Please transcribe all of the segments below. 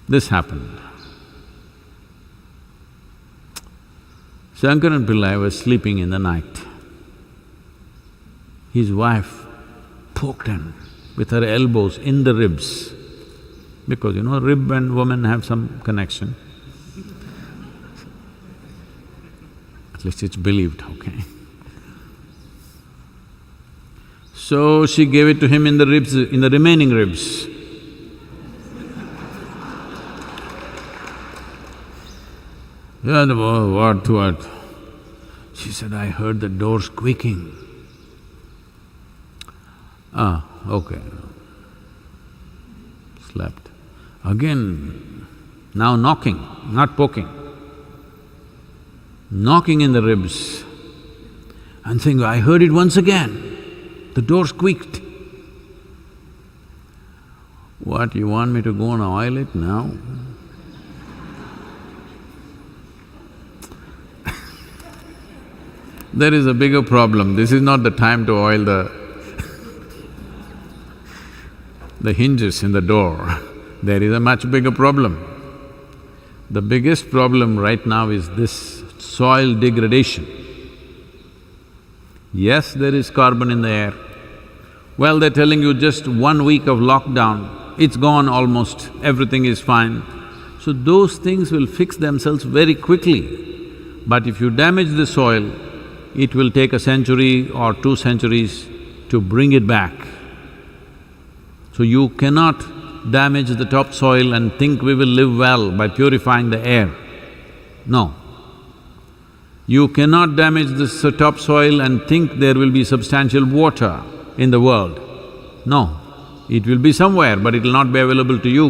This happened. Shankaran Pillai was sleeping in the night. His wife poked him with her elbows in the ribs, because rib and woman have some connection. At least it's believed, okay. So she gave it to him in the ribs, in the remaining ribs. Yeah, what? She said, I heard the door squeaking. Ah, okay. Slept. Again, now knocking, not poking. Knocking in the ribs and saying, I heard it once again. The door squeaked. What, you want me to go and oil it now? There is a bigger problem. This is not the time to oil the hinges in the door. There is a much bigger problem. The biggest problem right now is this soil degradation. Yes, there is carbon in the air. Well, they're telling you just 1 week of lockdown, it's gone almost, everything is fine. So those things will fix themselves very quickly. But if you damage the soil, it will take a century or 2 centuries to bring it back. So you cannot damage the topsoil and think we will live well by purifying the air. No. You cannot damage this topsoil and think there will be substantial water in the world. No, it will be somewhere, but it will not be available to you.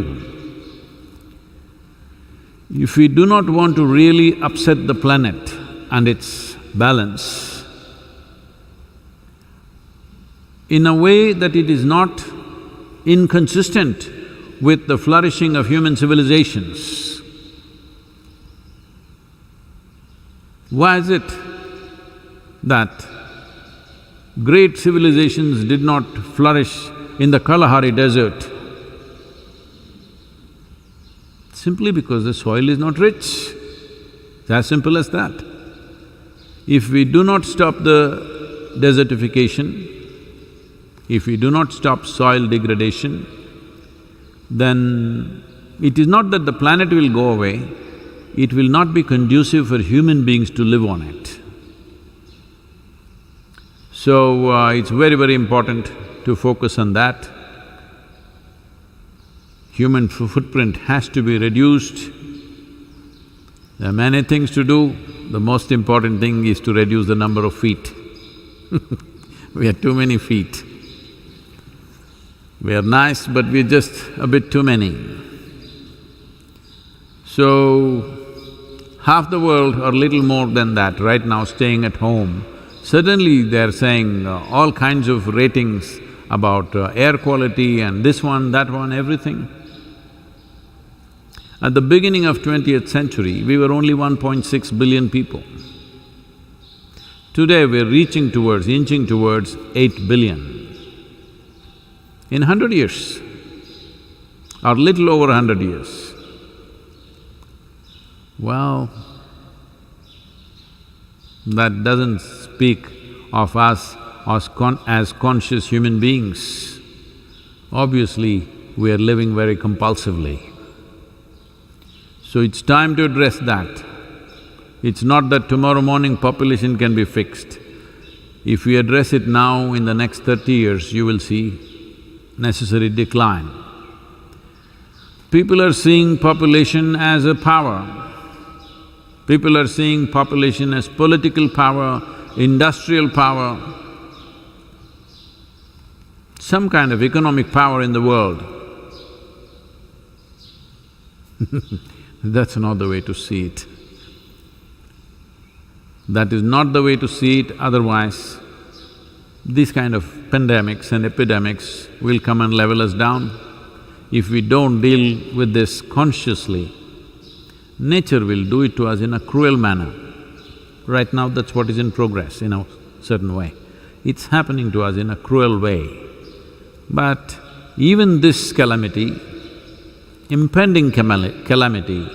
If we do not want to really upset the planet and its balance, in a way that it is not inconsistent with the flourishing of human civilizations. Why is it that great civilizations did not flourish in the Kalahari desert? Simply because the soil is not rich. It's as simple as that. If we do not stop the desertification, if we do not stop soil degradation, then it is not that the planet will go away, it will not be conducive for human beings to live on it. So, it's very, very important to focus on that. Human footprint has to be reduced. There are many things to do. The most important thing is to reduce the number of feet. We have too many feet. We are nice, but we're just a bit too many. So, half the world or little more than that right now staying at home, suddenly they're saying all kinds of ratings about air quality and this one, that one, everything. At the beginning of 20th century, we were only 1.6 billion people. Today we're inching towards 8 billion. In 100 years, or little over 100 years. Well, that doesn't speak of us as conscious human beings. Obviously, we are living very compulsively. So it's time to address that. It's not that tomorrow morning population can be fixed. If we address it now, in the next 30 years, you will see necessary decline. People are seeing population as a power. People are seeing population as political power, industrial power, some kind of economic power in the world. That's not the way to see it. That is not the way to see it, otherwise these kind of pandemics and epidemics will come and level us down. If we don't deal with this consciously, nature will do it to us in a cruel manner. Right now, that's what is in progress in a certain way. It's happening to us in a cruel way. But even this calamity impending calamity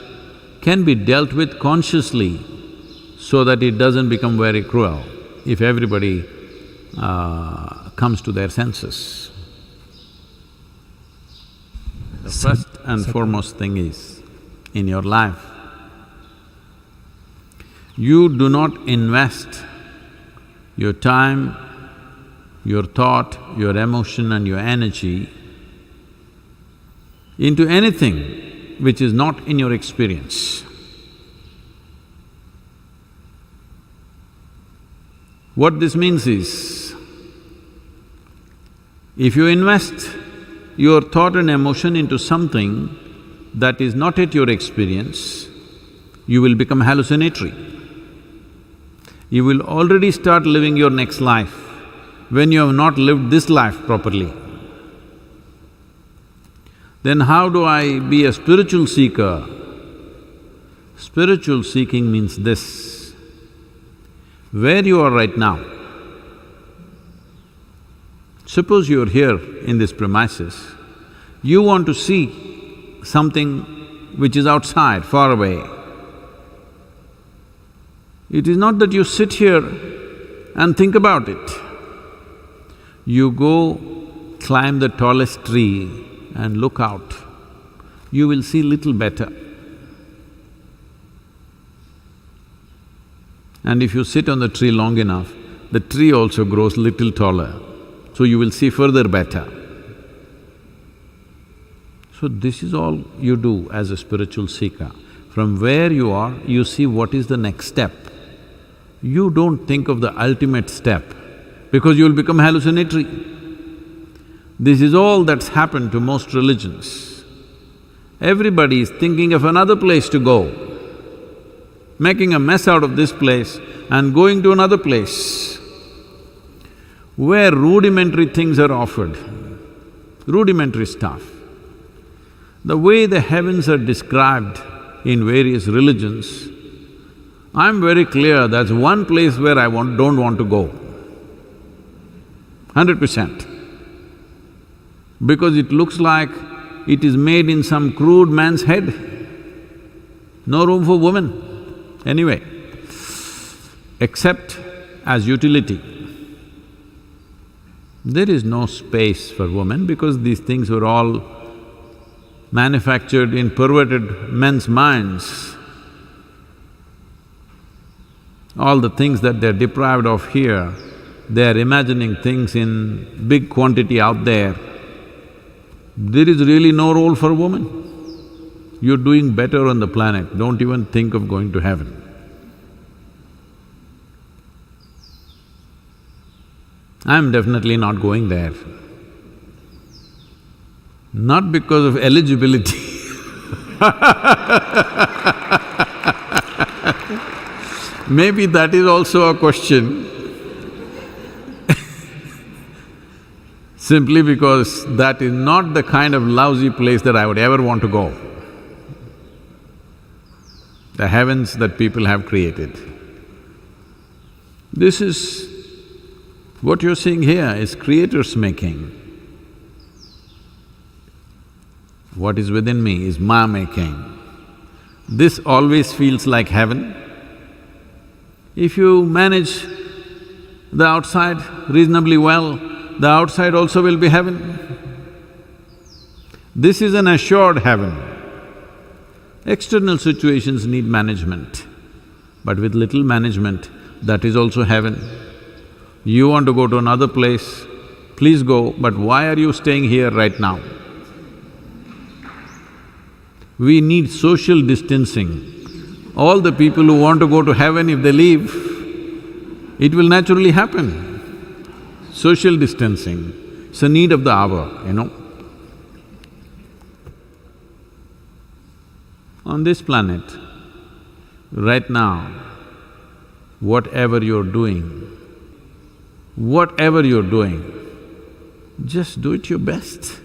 can be dealt with consciously so that it doesn't become very cruel if everybody comes to their senses. The first and foremost thing is, in your life, you do not invest your time, your thought, your emotion and your energy into anything which is not in your experience. What this means is, if you invest your thought and emotion into something that is not at your experience, you will become hallucinatory. You will already start living your next life when you have not lived this life properly. Then how do I be a spiritual seeker? Spiritual seeking means this: where you are right now, suppose you're here in this premises, you want to see something which is outside, far away. It is not that you sit here and think about it. You go climb the tallest tree and look out, you will see little better. And if you sit on the tree long enough, the tree also grows little taller, so you will see further better. So this is all you do as a spiritual seeker. From where you are, you see what is the next step. You don't think of the ultimate step because you'll become hallucinatory. This is all that's happened to most religions. Everybody is thinking of another place to go, making a mess out of this place and going to another place where rudimentary things are offered, rudimentary stuff. The way the heavens are described in various religions, I'm very clear that's one place where I don't want to go, 100%. Because it looks like it is made in some crude man's head. No room for women, anyway, except as utility. There is no space for women because these things were all manufactured in perverted men's minds. All the things that they're deprived of here, they're imagining things in big quantity out there. There is really no role for a woman. You're doing better on the planet, don't even think of going to heaven. I'm definitely not going there. Not because of eligibility maybe that is also a question simply because that is not the kind of lousy place that I would ever want to go. The heavens that people have created. This is… what you're seeing here is Creator's making. What is within me is my making. This always feels like heaven. If you manage the outside reasonably well, the outside also will be heaven. This is an assured heaven. External situations need management, but with little management, that is also heaven. You want to go to another place, please go, but why are you staying here right now? We need social distancing. All the people who want to go to heaven, if they leave, it will naturally happen. Social distancing, it's a need of the hour, you know. On this planet, right now, whatever you're doing, just do it your best.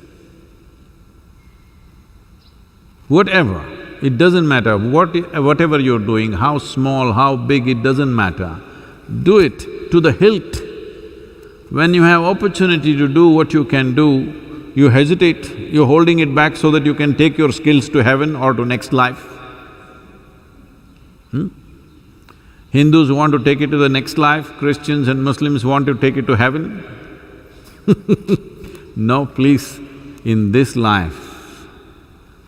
Whatever, it doesn't matter whatever you're doing, how small, how big, it doesn't matter. Do it to the hilt. When you have opportunity to do what you can do, You hesitate, you're holding it back so that you can take your skills to heaven or to next life. Hindus want to take it to the next life, Christians and Muslims want to take it to heaven. No, please, in this life,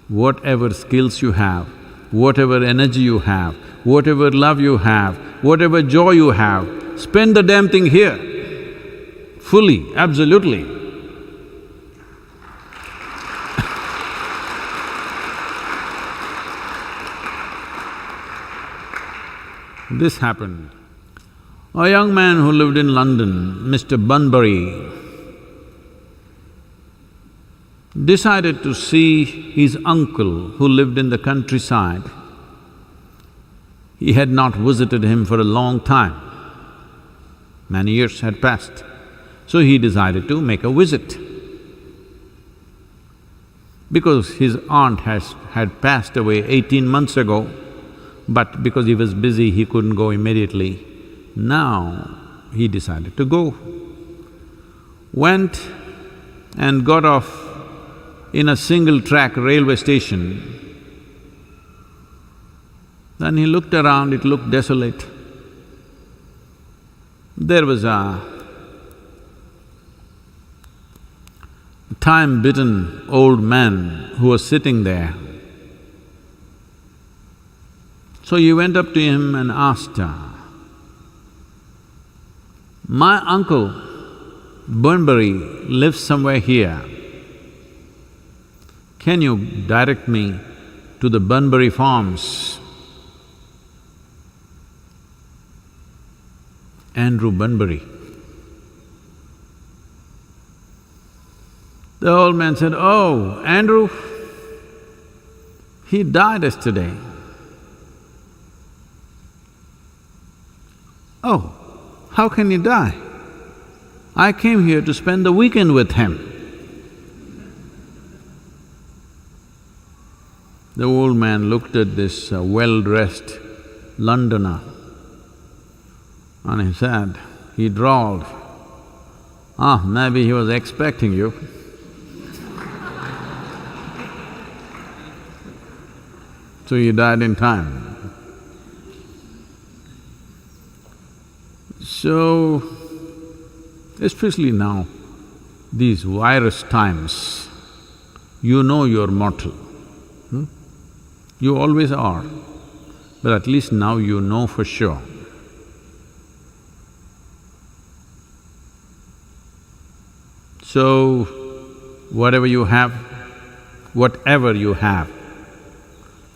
whatever skills you have, whatever energy you have, whatever love you have, whatever joy you have, spend the damn thing here, fully, absolutely. This happened. A young man who lived in London, Mr. Bunbury, decided to see his uncle who lived in the countryside. He had not visited him for a long time. Many years had passed. So he decided to make a visit. Because his aunt had passed away 18 months ago, but because he was busy, he couldn't go immediately. Now, he decided to go. Went and got off in a single-track railway station. Then he looked around, it looked desolate. There was a time-bitten old man who was sitting there. So he went up to him and asked, "My uncle Bunbury lives somewhere here. Can you direct me to the Bunbury Farms?" Andrew Bunbury. The old man said, "Oh, Andrew, he died yesterday." "Oh, how can he die? I came here to spend the weekend with him." The old man looked at this well-dressed Londoner and he said, he drawled, maybe he was expecting you." So he died in time. So, especially now, these virus times, you know you're mortal. You always are, but at least now you know for sure. So, whatever you have,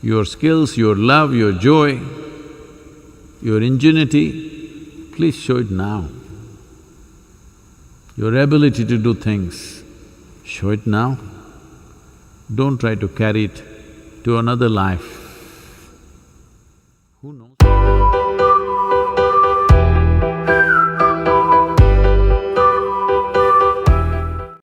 your skills, your love, your joy, your ingenuity, please show it now. Your ability to do things, show it now. Don't try to carry it to another life. Who knows?